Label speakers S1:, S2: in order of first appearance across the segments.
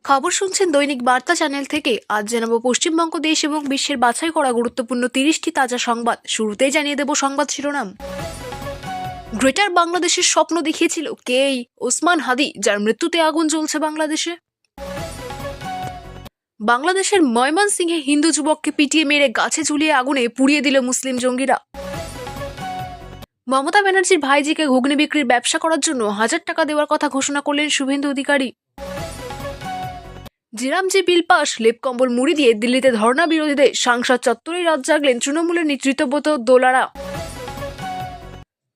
S1: খবর শুনছেন দৈনিক বার্তা চ্যানেল থেকে। আজ জানাবো পশ্চিমবঙ্গ দেশ এবং বিশ্বের বাছাই করা গুরুত্বপূর্ণ 30টি তাজা সংবাদ। শুরুতেই জানিয়ে দেব সংবাদ শিরোনাম। গ্রেটার বাংলাদেশের স্বপ্ন দেখিয়েছিল কে? ওসমান হাদি, যার মৃত্যুতে আগুন জ্বলছে বাংলাদেশে। বাংলাদেশের ময়মনসিংহে হিন্দু যুবককে পিটিয়ে মেরে গাছে ঝুলিয়ে আগুনে পুড়িয়ে দিল মুসলিম জঙ্গিরা। মমতা ব্যানার্জির ভাইজিকে ঘুগনি বিক্রির ব্যবসা করার জন্য 1000 টাকা দেওয়ার কথা ঘোষণা করলেন শুভেন্দু অধিকারী। জিরামজি বিল পাস, লেপ কম্বল মুড়ি দিয়ে দিল্লিতে ধর্ণা বিরোধীদের, সাংসদ চত্বরেই রাত জাগলেন তৃণমূলের নেতৃত্বব্রত দোলারা।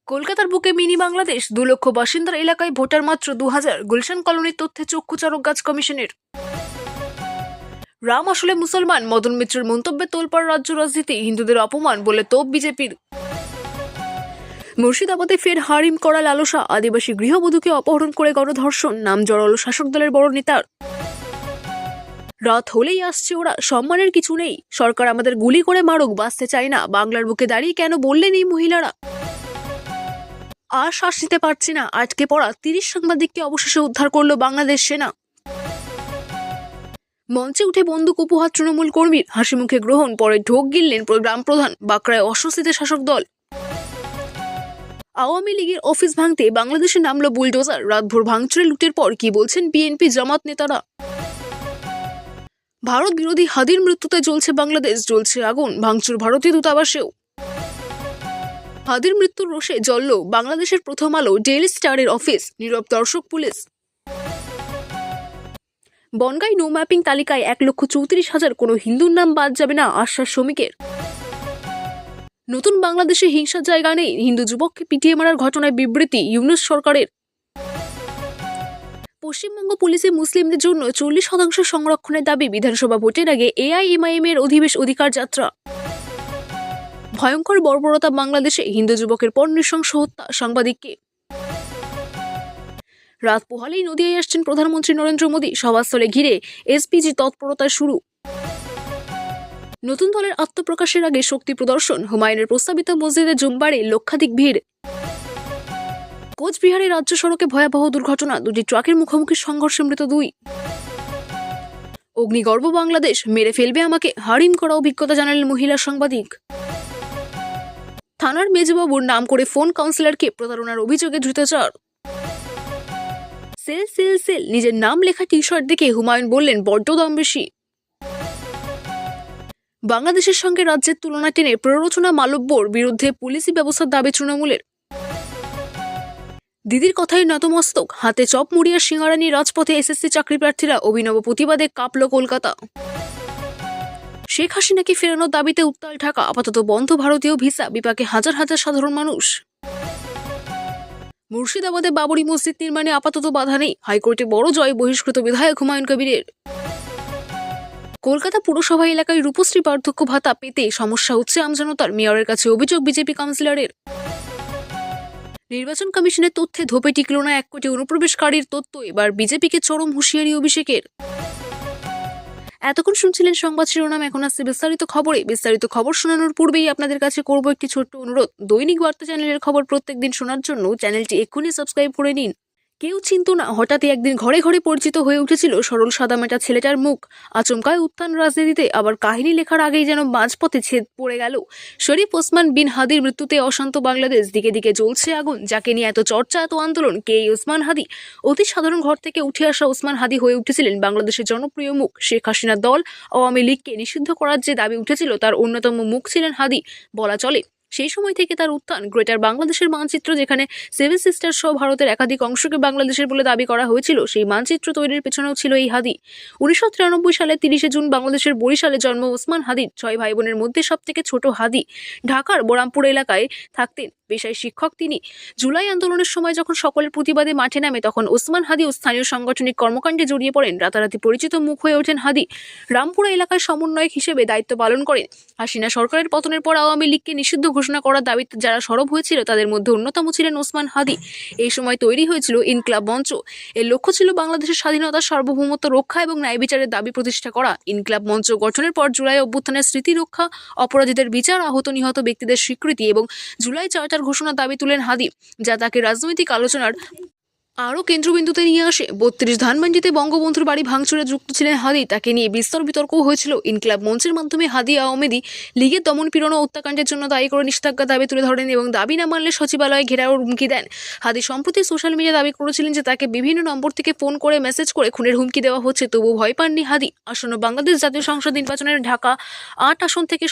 S1: কলকাতার বুকে মিনি বাংলাদেশ, 2 লক্ষ বাসিন্দার এলাকায় ভোটার মাত্র 2000, গুলশান কলোনির তথ্যে চক্ষু চরক গাছ কমিশনের। রাম আসলে মুসলমান, মদন মিত্রের মন্তব্যে তোলপাড় রাজ্য রাজনীতি, হিন্দুদের অপমান বলে তোপ বিজেপির। মুর্শিদাবাদে ফের হারিম করা লালসা, আদিবাসী গৃহবধূকে অপহরণ করে গণধর্ষণ, নাম জড়ালো শাসক দলের বড় নেতার। রাত হলেই আসছে ওরা, সম্মানের কিছু নেই, সরকার আমাদের গুলি করে মারুক, বাঁচতে চাই না, বাংলার বুকে দাঁড়িয়ে কেন বললেন এই মহিলারা। আর শ্বাস নিতে পারছি না, আটকে পড়া 30 সাংবাদিককে অবশেষে উদ্ধার করলো বাংলাদেশ সেনা। মঞ্চে উঠে বন্দুক উপহার তৃণমূল কর্মীর, হাসি মুখে গ্রহণ, পরে ঢোক গিললেন গ্রাম প্রধান। বাঁকড়ায় অস্বস্তিতে শাসক দল। আওয়ামী লীগের অফিস ভাঙতে বাংলাদেশে নামলো বুলডোজার, রাতভর ভাঙচুরে লুটের পর কি বলছেন বিএনপি জামাত নেতারা। ভারত বিরোধী হাদির মৃত্যুতে জ্বলছে বাংলাদেশ, জ্বলছে আগুন, ভাঙচুর ভারতীয় দূতাবাসেও। হাদির মৃত্যুর রোষে জ্বলল বাংলাদেশের প্রথম আলো, ডেইলি স্টারের অফিস, নীরব দর্শক পুলিশ। বনগাই নো ম্যাপিং তালিকায় 1,34,000 কোনো হিন্দুর নাম বাদ যাবে না, আশ্বাস শ্রমিকের। নতুন বাংলাদেশে হিংসার জায়গা নেই, হিন্দু যুবককে পিটিয়ে মারার ঘটনায় বিবৃতি ইউনূস সরকারের। পশ্চিমবঙ্গ পুলিশে মুসলিমদের জন্য 40% সংরক্ষণের দাবি, বিধানসভা ভোটের আগে এআইএমআইএম এর অধিকার যাত্রা। ভয়ঙ্কর বর্বরতা বাংলাদেশে, হিন্দু যুবকের পর নৃশংস হত্যা, সাংবাদিককে। রাত পোহালেই নদিয়ায় আসছেন প্রধানমন্ত্রী নরেন্দ্র মোদী, সভাস্থলে ঘিরে এসপিজি তৎপরতা শুরু। নতুন দলের আত্মপ্রকাশের আগে শক্তি প্রদর্শন, হুমায়ুনের প্রস্তাবিত মসজিদে জুম্বারে লক্ষাধিক ভিড়। কোচবিহারে রাজ্য সড়কে ভয়াবহ দুর্ঘটনা, 2টি ট্রাকের মুখোমুখি সংঘর্ষে মৃত 2। অগ্নিগর্ভ বাংলাদেশ, মেরে ফেলবে আমাকে, হারিম করা অভিজ্ঞতা জানালেন মহিলা সাংবাদিক। থানার মেজবাবুর নাম করে ফোন কাউন্সিলরকে প্রতারণার অভিযোগে ধৃত 4। সেল সেল সেল, নিজের নাম লেখা টি শার্ট দেখে হুমায়ুন বললেন বড্ড দাম বেশি। বাংলাদেশের সঙ্গে রাজ্যের তুলনা টেনে প্ররোচনা মালব্যর বিরুদ্ধে পুলিশি ব্যবস্থার দাবি তৃণমূলের। দিদির কথায় নতমস্তক, হাতে চপ মুড়িয়ে সিঙ্গারা নিয়ে রাজপথে এসএসসি চাকরি প্রার্থীরা, অভিনব প্রতিবাদে কাঁপল কলকাতা। শেখ হাসিনাকে ফেরানোর দাবিতে উত্তাল ঢাকা, আপাতত বন্ধ ভারতীয় ভিসা, বিপাকে হাজার হাজার সাধারণ মানুষ। মুর্শিদাবাদে বাবরি মসজিদ নির্মাণে আপাতত বাধা নেই, হাইকোর্টে বড় জয় বহিষ্কৃত বিধায়ক হুমায়ুন কবিরের। কলকাতা পুরসভা এলাকায় রূপশ্রী বার্ধক্য ভাতা পেতে সমস্যা হচ্ছে আমজনতার, মেয়রের কাছে অভিযোগ বিজেপি কাউন্সিলরের। নির্বাচন কমিশনের তথ্যে ধোপে টিকল না 1 কোটি অনুপ্রবেশকারীর তথ্য, এবার বিজেপিকে চরম হুঁশিয়ারি অভিষেকের। এতক্ষণ শুনছিলেন সংবাদ শিরোনাম, এখন আসছে বিস্তারিত খবরে। বিস্তারিত খবর শোনানোর পূর্বেই আপনাদের কাছে করব একটি ছোট্ট অনুরোধ। দৈনিক বার্তা চ্যানেলের খবর প্রত্যেকদিন শোনার জন্য চ্যানেলটি এক্ষুনি সাবস্ক্রাইব করে নিন। কেউ চিনত না, হঠাৎই একদিন ঘরে ঘরে পরিচিত হয়ে উঠেছিল সরল সাদামাটা ছেলেটার মুখ। আচমকায় উত্থান রাজনীতিতে, আবার কাহিনী লেখার আগেই যেন মাঝপথে ছেদ পড়ে গেল। শরীফ ওসমান বিন হাদির মৃত্যুতে অশান্ত বাংলাদেশ, দিকে দিকে জ্বলছে আগুন। যাকে নিয়ে এত চর্চা, এত আন্দোলন, কে ওসমান হাদি? অতি সাধারণ ঘর থেকে উঠে আসা ওসমান হাদি হয়ে উঠেছিলেন বাংলাদেশের জনপ্রিয় মুখ। শেখ হাসিনার দল আওয়ামী লীগকে নিষিদ্ধ করার যে দাবি উঠেছিল, তার অন্যতম মুখ ছিলেন হাদি বলা চলে। সেই সময় থেকে তার উত্থান, গ্রেটার বাংলাদেশের মানচিত্র, যেখানে 7 সিস্টার সহ ভারতের একাধিক অংশকে বাংলাদেশের বলে দাবি করা হয়েছিল, সেই মানচিত্র তৈরির পেছনেও ছিল এই হাদি। 1993 সালের 30 জুন বাংলাদেশের বরিশালে জন্ম ওসমান হাদির। 6 ভাই বোনের মধ্যে সব থেকে ছোট হাদি। ঢাকার বোরামপুর এলাকায় থাকতেন, পেশায় শিক্ষক তিনি। জুলাই আন্দোলনের সময় যখন সকলের প্রতিবাদে মাঠে নামে, তখন ওসমান হাদি ও স্থানীয় সাংগঠনিক কর্মকাণ্ডে জড়িয়ে পড়েন। রাতারাতি পরিচিত মুখ হয়ে ওঠেন হাদি। রামপুরা এলাকায় সমন্বয়ক হিসেবে দায়িত্ব পালন করেন। হাসিনা সরকারের পতনের পর আওয়ামী লীগকে নিষিদ্ধ ঘোষণা করার দাবিতে যারা সরব হয়েছিল, তাদের মধ্যে অন্যতম ছিলেন ওসমান হাদি। এই সময় তৈরি হয়েছিল ইনকলাব মঞ্চ। এর লক্ষ্য ছিল বাংলাদেশের স্বাধীনতা, সার্বভৌমত্ব রক্ষা এবং ন্যায় বিচারের দাবি প্রতিষ্ঠা করা। ইনকলাব মঞ্চ গঠনের পর জুলাই অভ্যুত্থানের স্মৃতি রক্ষা, অপরাধীদের বিচার, আহত নিহত ব্যক্তিদের স্বীকৃতি এবং জুলাই চার্টার ঘোষণার দাবি তুলেন হাদি, যা তাকে রাজনৈতিক আলোচনার আরও কেন্দ্রবিন্দুতে নিয়ে আসে 32 ধানমন্ডিতে বঙ্গবন্ধুর বাড়ি ভাঙচুরে যুক্ত ছিলেন হাদি, তাকে নিয়ে বিস্তর বিতর্কও হয়েছিল। ইনকিলাব মঞ্চের মাধ্যমে হাদি আওয়ামী লীগের দমন পীড়ন ও হত্যাকাণ্ডের জন্য দায়ী করে নিষেধাজ্ঞা দাবি তুলে ধরেন এবং দাবি না মানলে সচিবালয়ে ঘেরাওর হুমকি দেন। হাদি সম্প্রতি সোশ্যাল মিডিয়া দাবি করেছিলেন যে তাকে বিভিন্ন নম্বর থেকে ফোন করে মেসেজ করে খুনের হুমকি দেওয়া হচ্ছে, তবুও ভয় পাননি হাদি। আসন্ন বাংলাদেশ জাতীয় সংসদ নির্বাচনের ঢাকা 8 আসন থেকে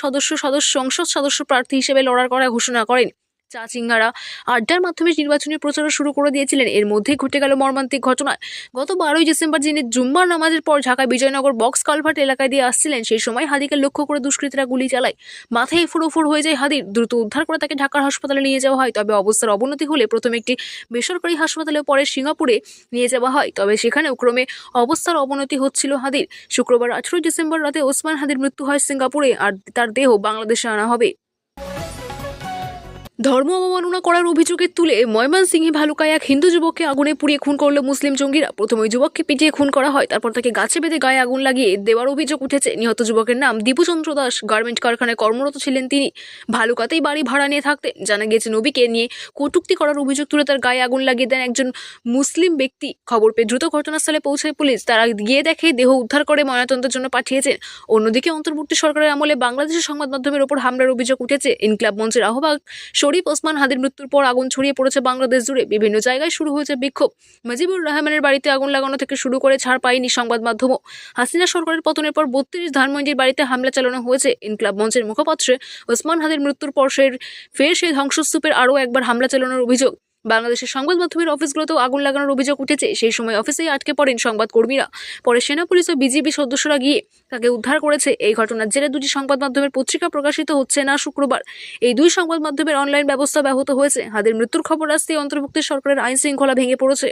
S1: সংসদ সদস্য প্রার্থী হিসেবে লড়ার করার ঘোষণা করেন। চা চিঙ্গারা আড্ডার মাধ্যমে নির্বাচনী প্রচারও শুরু করে দিয়েছিলেন। এর মধ্যেই ঘটে গেল মর্মান্তিক ঘটনা। গত 12ই ডিসেম্বর যিনি জুম্মার নামাজের পর ঢাকা বিজয়নগর বক্স কালভার্ট এলাকায় দিয়ে আসছিলেন, সেই সময় হাদিকে লক্ষ্য করে দুষ্কৃতীরা গুলি চালায়। মাথায় এফোড় হয়ে যায় হাদির। দ্রুত উদ্ধার করে তাকে ঢাকার হাসপাতালে নিয়ে যাওয়া হয়। তবে অবস্থার অবনতি হলে প্রথমে একটি বেসরকারি হাসপাতালে, পরে সিঙ্গাপুরে নিয়ে যাওয়া হয়। তবে সেখানেও ক্রমে অবস্থার অবনতি হচ্ছিল হাদির। শুক্রবার 18 ডিসেম্বর রাতে ওসমান হাদির মৃত্যু হয় সিঙ্গাপুরে, আর তার দেহ বাংলাদেশে আনা হবে। ধর্ম অবমাননা করার অভিযোগে তুলে ময়মনসিংহে ভালুকায় এক হিন্দু যুবককে আগুনে পুড়িয়ে খুন করল মুসলিম জঙ্গিরা। প্রথমে ওই যুবককে পিটিয়ে খুন করা হয়, তারপর তাকে গাছে বেঁধে গায়ে আগুন লাগিয়ে দেওয়ার অভিযোগ উঠেছে। নিহত যুবকের নাম দীপুচন্দ্র দাস। গার্মেন্ট কারখানায় কর্মরত ছিলেন তিনি। ভালুকাতেই বাড়ি ভাড়া নিয়ে থাকতেন। জানা গিয়েছে নবীকে নিয়ে কটূক্তি করার অভিযোগ তুলে তার গায়ে আগুন লাগিয়ে দেন একজন মুসলিম ব্যক্তি। খবর পেয়ে দ্রুত ঘটনাস্থলে পৌঁছায় পুলিশ। তারা গিয়ে দেখে দেহ উদ্ধার করে ময়নাতদন্তের জন্য পাঠিয়েছেন। অন্যদিকে অন্তর্বর্তী সরকারের আমলে বাংলাদেশের সংবাদ মাধ্যমের ওপর হামলার অভিযোগ উঠেছে। ইনকিলাব মঞ্চের আহ্বায়ক শরীফ ওসমান হাদির মৃত্যুর পর আগুন ছড়িয়ে পড়েছে বাংলাদেশ জুড়ে। বিভিন্ন জায়গায় শুরু হয়েছে বিক্ষোভ। মুজিবুর রহমানের বাড়িতে আগুন লাগানো থেকে শুরু করে ছাড় পায়নি সংবাদ মাধ্যমও। হাসিনা সরকারের পতনের পর 32 ধানমন্ডির বাড়িতে হামলা চালানো হয়েছে। ইনকিলাব মঞ্চের মুখপাত্র ওসমান হাদির মৃত্যুর পর ফের সেই ধ্বংসস্তূপের আরও একবার হামলা চালানোর অভিযোগ। বাংলাদেশের সংবাদ মাধ্যমের অফিসগুলোতেও আগুন লাগানোর অভিযোগ উঠেছে। সেই সময় অফিসেই আটকে পড়েন সংবাদকর্মীরা। পরে সেনা পুলিশ ও বিজিবি সদস্যরা গিয়ে তাকে উদ্ধার করেছে। এই ঘটনার জেরে দুটি সংবাদ মাধ্যমের পত্রিকা প্রকাশিত হচ্ছে না শুক্রবার। এই দুই সংবাদ মাধ্যমের অনলাইন ব্যবস্থা ব্যাহত হয়েছে। হাদির মৃত্যুর খবর আসতেই অন্তর্ভুক্ত সরকারের আইন শৃঙ্খলা ভেঙে পড়েছে।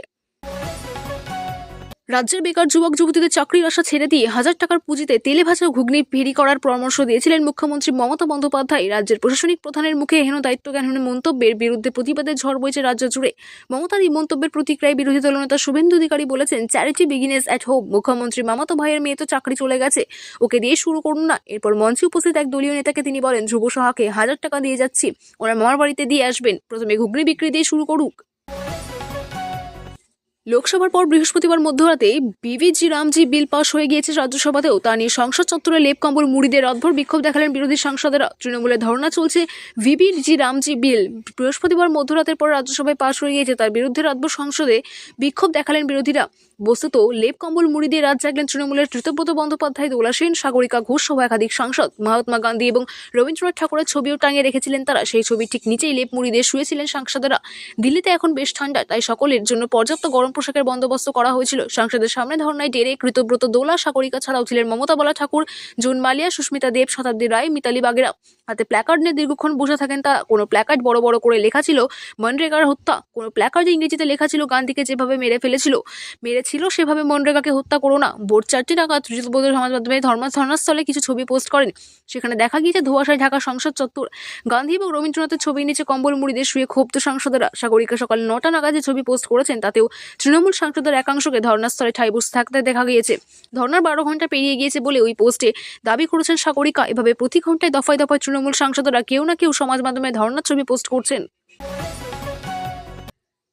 S1: রাজ্যের বেকার যুবক যুবতীদের চাকরির আশা ছেড়ে দিয়ে 1000 টাকার পুঁজিতে তেলে ভাজা ঘুগনি ফেরি করার পরামর্শ দিয়েছিলেন মুখ্যমন্ত্রী মমতা বন্দ্যোপাধ্যায়। রাজ্যের প্রশাসনিক প্রধানের মুখে হেন দায়িত্বজ্ঞানহীন মন্তব্যের বিরুদ্ধে প্রতিবাদের ঝড় বইছে রাজ্য জুড়ে। মমতার এই মন্তব্যের প্রতিক্রিয়ায় বিরোধী দলনেতা শুভেন্দু অধিকারী বলেছেন, চ্যারিটি বিগিনেস অ্যাট হোম। মুখ্যমন্ত্রী মমতা ভাইয়ের মেয়ে তো চাকরি চলে গেছে, ওকে দিয়ে শুরু করুন না। এরপর মঞ্চে উপস্থিত এক দলীয় নেতাকে তিনি বলেন, ধ্রুব সাহাকে 1000 টাকা দিয়ে যাচ্ছি, ওনার মামার বাড়িতে দিয়ে আসবেন, প্রথমে ঘুগনি বিক্রি দিয়ে শুরু করুক। লোকসভার পর বৃহস্পতিবার মধ্যরাতে বিবিজি রামজি বিল পাস হয়ে গিয়েছে রাজ্যসভাতেও। তা নিয়ে সংসদ চত্বরে লেপ কম্বল মুড়িদের রাতভর বিক্ষোভ দেখালেন বিরোধী সাংসদেরা। তৃণমূলের ধর্ণা চলছে ভিবিজি রামজি বিল বৃহস্পতিবার মধ্যরাতের পর রাজ্যসভায় পাস হয়ে গিয়েছে, তার বিরুদ্ধে রাতভর সংসদে বিক্ষোভ দেখালেন বিরোধীরা। বস্তুত লেপ কম্বল মুড়ি দিয়ে রাত জাগলেন তৃণমূলের ঋতব্রত বন্দ্যোপাধ্যায়, দোলা সেন, সাগরিকা ঘোষ সহ একাধিক সাংসদ। মহাত্মা গান্ধী এবং রবীন্দ্রনাথ ঠাকুরের ছবিও টাঙিয়ে রেখেছিলেন তারা। সেই ছবির ঠিক নিচেই লেপ মুড়ি দিয়ে শুয়েছিলেন সাংসদেরা। দিল্লিতে এখন বেশ ঠান্ডা, তাই সকলের জন্য পর্যাপ্ত গরম পোশাকের বন্দোবস্ত করা হয়েছিল। সংসদের সামনে ধর্নায় ডেরে কৃতব্রত, দোলা, সাগরিকা ছাড়াও ছিলেন মমতা বালা ঠাকুর, জুন মালিয়া, সুস্মিতা দেব, শতাব্দী রায়, মিতালি বাগেরা। হাতে প্ল্যাকার্ড নিয়ে দীর্ঘক্ষণ বসে থাকেন তারা। কোনো প্ল্যাকার্ড বড় বড় করে লেখা ছিল মনরেগার হত্যা, কোনো প্ল্যাকার্ডে ইংরেজিতে লেখা ছিল গান্ধীকে যেভাবে মেরেছিল সেভাবে মনরেগাকে হত্যা করো না। ভোর 4টে নাগাদ ঋতুবোধ সমাজ মাধ্যমে ধর্নাস্থলে কিছু ছবি পোস্ট করেন। সেখানে দেখা গিয়েছে ধোঁয়াশায় ঢাকা সংসদ চত্বর। গান্ধী এবং রবীন্দ্রনাথের ছবির নিচে কম্বল মুড়ি দিয়ে শুয়ে ক্ষুব্ধ সাংসদেরা। সাগরিকা সকাল 9টা নাগাদ যে ছবি পোস্ট করেছেন তাতেও তৃণমূল সাংসদের একাংশকে ধর্নাস্থলে ঠাঁই বসে থাকতে দেখা গিয়েছে। ধর্নার 12 ঘন্টা পেরিয়ে গিয়েছে বলে ওই পোস্টে দাবি করেছেন সাগরিকা। এভাবে প্রতি ঘন্টায় দফায় দফায় তৃণমূল সাংসদরা কেউ না কেউ সমাজ মাধ্যমে ধর্নার ছবি পোস্ট করছেন।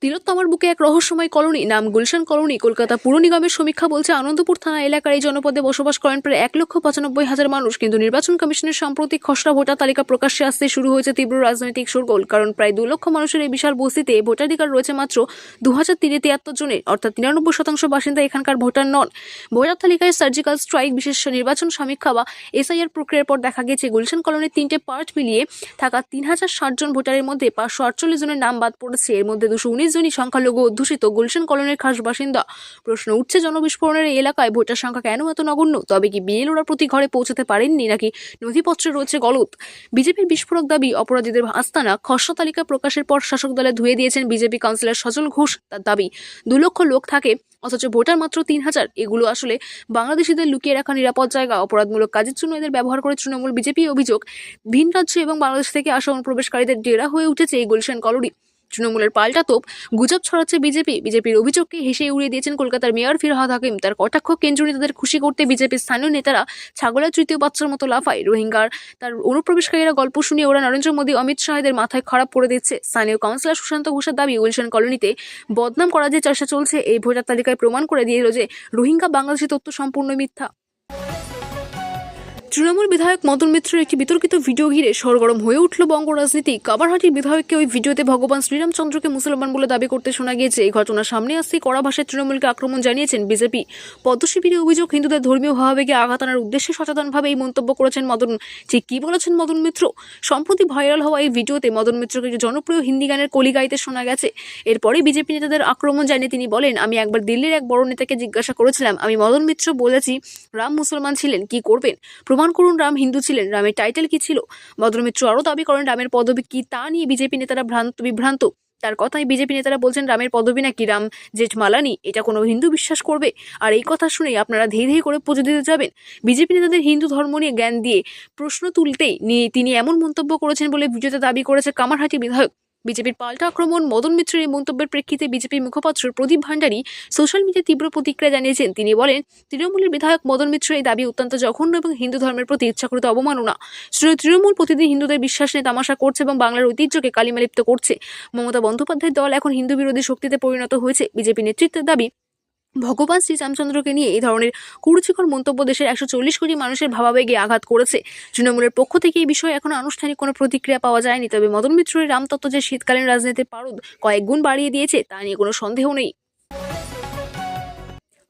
S1: তিলোত্তমার বুকে এক রহস্যময় কলোনি, নাম গুলশান কলোনি। কলকাতা পুর নিগমের সমীক্ষা বলছে আনন্দপুর থানা এলাকার এই জনপদে বসবাস করেন প্রায় 1,95,000 মানুষ। কিন্তু নির্বাচন কমিশনের সাম্প্রতিক খসড়া ভোটার তালিকা প্রকাশ্যে আসতে শুরু হয়েছে তীব্র রাজনৈতিক শোরগোল। কারণ প্রায় 2 লক্ষ মানুষের এই বিশাল বস্তিতে ভোটাধিকার রয়েছে মাত্র 2073 জনের, অর্থাৎ 93% বাসিন্দা এখানকার ভোটার নন। ভোটার তালিকায় সার্জিক্যাল স্ট্রাইক, বিশেষ নির্বাচন সমীক্ষা বা এসআইআর প্রক্রিয়ার পর দেখা গেছে গুলশান কলোনির 3টে পার্ট মিলিয়ে থাকা 3060 জন ভোটারের মধ্যে 548 জনের নাম বাদ পড়েছে। এর মধ্যে 219 জনই সংখ্যালঘু অধ্যুষিত গুলশান কলোনির খাস বাসিন্দা। প্রশ্ন উঠছে, জনবিস্ফোরণের এই এলাকায় ভোটার সংখ্যা কেন এত নগণ্য? তবে কি বিএলওরা প্রতি ঘরে পৌঁছাতে পারেননি, নাকি নথিপত্রে রয়েছে গলত? বিজেপির বিস্ফোরক দাবি, অপরাধীদের আস্তানা খসড়া তালিকা প্রকাশের পর শাসক দলে ধুয়ে দিয়েছেন বিজেপি কাউন্সিলর সজল ঘোষ। তার দাবি 2 লক্ষ লোক থাকে অথচ ভোটার মাত্র 3000। এগুলো আসলে বাংলাদেশিদের লুকিয়ে রাখা নিরাপদ জায়গা। অপরাধমূলক কাজের জন্য এদের ব্যবহার করে তৃণমূল। বিজেপি অভিযোগ, ভিন রাজ্য এবং বাংলাদেশ থেকে আসা অনুপ্রবেশকারীদের ডেরা হয়ে উঠেছে এই গুলশান কলোনি। তৃণমূলের পাল্টা তোপ, গুজব ছড়াচ্ছে বিজেপির অভিযোগকে হেসে উড়িয়ে দিয়েছেন কলকাতার মেয়র ফিরহাদ হাকিম। তার কটাক্ষ কেন্দ্রীয় নেতাদের খুশি করতে বিজেপির স্থানীয় নেতারা ছাগলের তৃতীয় বাচ্চার মতো লাফায়। রোহিঙ্গার তার অনুপ্রবেশকারীরা গল্প শুনিয়ে ওরা নরেন্দ্র মোদী, অমিত শাহেদের মাথায় খারাপ করে দিচ্ছে। স্থানীয় কাউন্সিলর সুশান্ত ঘোষের দাবি, উইলসন কলোনিতে বদনাম করার যে চেষ্টা চলছে এই ভোটার তালিকায় প্রমাণ করে দিয়ে এলো যে রোহিঙ্গা বাংলাদেশি তথ্য সম্পূর্ণ মিথ্যা। তৃণমূল বিধায়ক মদন মিত্রের একটি বিতর্কিত ভিডিও ঘিরে সরগরম হয়ে উঠল বঙ্গ রাজনীতি। কাবারহাটির বিধায়ককে ওই ভিডিওতে ভগবান শ্রীরামচন্দ্রকে মুসলমান বলে দাবি করতে শোনা গিয়েছে। এই ঘটনা সামনে আসতেই কড়া ভাষায় তৃণমূলকে আক্রমণ জানিয়েছেন বিজেপি। পদ্মশিবিরের অভিযোগ, হিন্দুদের ধর্মীয় ভাবাবেগে আঘাত আনার উদ্দেশ্যে সচেতনভাবে এই মন্তব্য করেছেন মদন। ঠিক কি বলেছেন মদন মিত্র? সম্প্রতি ভাইরাল হওয়া এই ভিডিওতে মদন মিত্রকে একটি জনপ্রিয় হিন্দি গানের কলি গাইতে শোনা গেছে। এরপরে বিজেপি নেতাদের আক্রমণ জানিয়ে তিনি বলেন, আমি একবার দিল্লির এক বড় নেতাকে জিজ্ঞাসা করেছিলাম, আমি মদন মিত্র বলেছি রাম মুসলমান ছিলেন, কি করবেন? প্রমাণ করুন রাম হিন্দু ছিলেন। রামের টাইটেল কি ছিল? মদন মিত্র আরও দাবি করেন রামের পদবি কি তা নিয়ে বিজেপি নেতারা বিভ্রান্ত। তার কথায় বিজেপি নেতারা বলছেন রামের পদবি নাকি রাম জেঠমালানি, এটা কোনো হিন্দু বিশ্বাস করবে? আর এই কথা শুনেই আপনারা ধীরে ধীরে করে পুজো দিতে যাবেন? বিজেপি নেতাদের হিন্দু ধর্ম নিয়ে জ্ঞান দিয়ে প্রশ্ন তুলতেই নিয়ে তিনি এমন মন্তব্য করেছেন বলে ভিডিওতে দাবি করেছে কামারহাটি বিধায়ক। বিজেপির পাল্টা আক্রমণ। মদন মিত্রের এই মন্তব্যের প্রেক্ষিতে বিজেপির মুখপাত্র প্রদীপ ভান্ডারী সোশ্যাল মিডিয়ায় তীব্র প্রতিক্রিয়া জানিয়েছেন। তিনি বলেন, তৃণমূলের বিধায়ক মদন মিত্রের এই দাবি অত্যন্ত জঘন্য এবং হিন্দু ধর্মের প্রতি ইচ্ছাকৃত অবমাননা। তৃণমূল প্রতিদিন হিন্দুদের বিশ্বাস নিয়ে তামাশা করছে এবং বাংলার ঐতিহ্যকে কালিমালিপ্ত করছে। মমতা বন্দ্যোপাধ্যায়ের দল এখন হিন্দু বিরোধী শক্তিতে পরিণত হয়েছে। বিজেপি নেতৃত্বের দাবি, ভগবান শ্রীরামচন্দ্রকে নিয়ে এই ধরনের কুরুচিকর মন্তব্য দেশের 140 কোটি মানুষের ভাবাবেগে আঘাত করেছে। তৃণমূলের পক্ষ থেকে এই বিষয়ে এখনো আনুষ্ঠানিক কোনো প্রতিক্রিয়া পাওয়া যায়নি। তবে মদন মিত্রের রামতত্ত্ব যে শীতকালীন রাজনীতির পারদ কয়েক গুণ বাড়িয়ে দিয়েছে তা নিয়ে কোনো সন্দেহ নেই।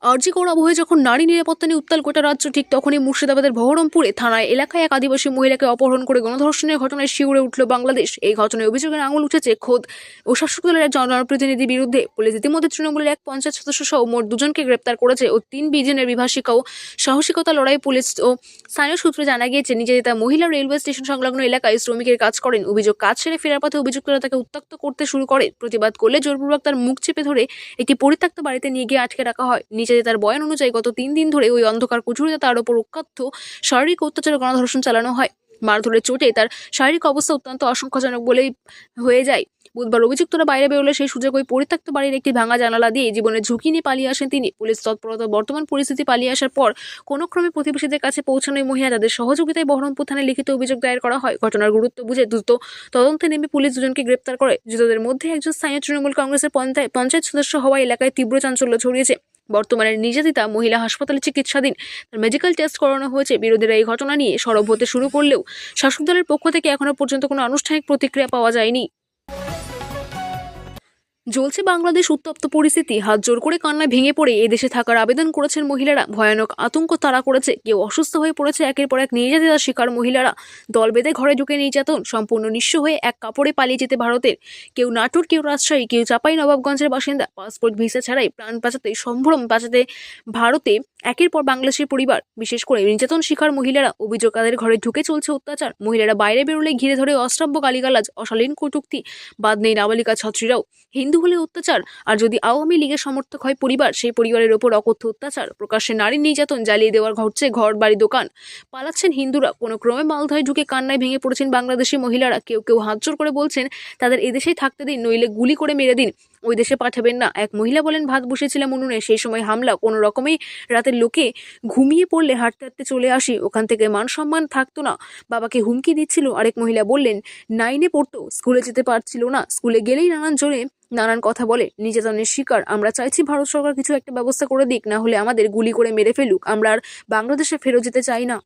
S1: আরজি কর আবহে যখন নারী নিরাপত্তা নিয়ে উত্তাল গোটা রাজ্য, ঠিক তখনই মুর্শিদাবাদের বহরমপুরে থানায় এলাকায় এক আদিবাসী মহিলাকে অপহরণ করে গণধর্ষণের ঘটনায় শিউরে উঠল বাংলাদেশ। এই ঘটনায় অভিযোগের আঙুল উঠেছে খোদ ও শাসক দলের এক জনপ্রতিনিধির বিরুদ্ধে। পুলিশ ইতিমধ্যে তৃণমূলের এক পঞ্চায়েত সদস্য সহ মোট 2 জনকে গ্রেপ্তার করেছে ও 3 বিজনের বিভাষিকা ও সাহসিকতা লড়াই। পুলিশ ও স্থানীয় সূত্রে জানা গিয়েছে, নির্যাতিতা মহিলা রেলওয়ে স্টেশন সংলগ্ন এলাকায় শ্রমিকের কাজ করেন। অভিযোগ, কাজ সেরে ফেরার পথে অভিযুক্তরা তাকে উত্ত্যক্ত করতে শুরু করে। প্রতিবাদ করলে জোরপূর্বক তার মুখ চেপে ধরে একটি পরিত্যক্ত বাড়িতে নিয়ে গিয়ে আটকে রাখা হয়। নির্যাতিতার বয়ান অনুযায়ী গত 3 দিন ধরে ওই অন্ধকার কুঠুরিতে তার উপর অকথ্য শারীরিক অত্যাচার ও গণধর্ষণ চালানো হয়। মারধরের চোটে তার শারীরিক অবস্থা অত্যন্ত আশঙ্কাজনক বলেই হয়ে যায়। বুধবার অভিযুক্তরা বাইরে বেরোলে সেই সুযোগ ওই পরিত্যক্ত বাড়ির একটি ভাঙা জানালা দিয়ে জীবনের ঝুঁকি নিয়ে পালিয়ে আসেন তিনি। পুলিশ তৎপরতা। বর্তমান পরিস্থিতি, পালিয়ে আসার পর কোনো ক্রমে প্রতিবেশীদের কাছে পৌঁছানোই মহিলা তাদের সহযোগিতায় বহরমপুর থানায় লিখিত অভিযোগ দায়ের করা হয়। ঘটনার গুরুত্ব বুঝে দ্রুত তদন্তে নেমে পুলিশ 2 জনকে গ্রেপ্তার করে। ধৃতদের মধ্যে একজন স্থানীয় তৃণমূল কংগ্রেসের পঞ্চায়েত সদস্য হওয়া এলাকায় তীব্র চাঞ্চল্য ছড়িয়েছে। বর্তমানে নির্যাতিতা মহিলা হাসপাতালে চিকিৎসাধীন, তার মেডিকেল টেস্ট করানো হয়েছে। বিরোধীরা এই ঘটনা নিয়ে সরব হতে শুরু করলেও শাসক দলের পক্ষ থেকে এখনো পর্যন্ত কোনো আনুষ্ঠানিক প্রতিক্রিয়া পাওয়া যায়নি। জ্বলছে বাংলাদেশ উত্তপ্ত পরিস্থিতি। হাত জোর করে কান্নায় ভেঙে পড়ে এদেশে থাকার আবেদন করেছেন মহিলারা। ভয়ানক আতঙ্ক তাড়া করেছে। কেউ অসুস্থ হয়ে পড়েছে, একের পর এক নির্যাতিতার শিকার মহিলারা। দল বেঁধে ঘরে ঢুকে নির্যাতন, সম্পূর্ণ নিঃস্ব হয়ে এক কাপড়ে পালিয়ে যেতে ভারতের। কেউ নাটোর, কেউ রাজশাহী, কেউ চাপাই নবাবগঞ্জের বাসিন্দা। পাসপোর্ট ভিসা ছাড়াই প্রাণ বাঁচাতে, সম্ভ্রম বাঁচাতে ভারতে একের পর বাংলাদেশের পরিবার, বিশেষ করে নির্যাতন শিকার মহিলারা। অভিযোগ, তাদের ঘরে ঢুকে চলছে অত্যাচার। মহিলারা বাইরে বেরোলে ঘিরে ধরে অশ্রাব্য গালিগালাজ, অশালীন কটূক্তি। বাদ নেই নাবালিকা ছাত্রীরাও। হিন্দু হলে অত্যাচার, আর যদি আওয়ামী লীগের সমর্থক হয় পরিবার, সেই পরিবারের ওপর অকথ্য অত্যাচার। প্রকাশ্যে নারীর নির্যাতন, জ্বালিয়ে দেওয়ার ঘটছে ঘর বাড়ি দোকান। পালাচ্ছেন হিন্দুরা। কোনো ক্রমে মালদহে ঢুকে কান্নায় ভেঙে পড়েছেন বাংলাদেশি মহিলারা। কেউ কেউ হাত জোর করে বলছেন তাদের এদেশেই থাকতে দিন, নইলে গুলি করে মেরে দিন, ওই দেশে পাঠাবেন না। এক মহিলা বলেন, ভাত বসেছিলাম উনুনে, সেই সময় হামলা। কোনো রকমেই রাতের লোকে ঘুমিয়ে পড়লে হাঁটতে হাঁটতে চলে আসি, ওখান থেকে মান সম্মান থাকতো না, বাবাকে হুমকি দিচ্ছিল। আরেক মহিলা বললেন, 9-এ পড়তো, স্কুলে যেতে পারছিল না, স্কুলে গেলেই নানান জোরে নানান কথা বলে। নির্যাতনের শিকার। আমরা চাইছি ভারত সরকার কিছু একটা ব্যবস্থা করে দিক, না হলে আমাদের গুলি করে মেরে ফেলুক, আমরা আর বাংলাদেশে ফেরত যেতে চাই না।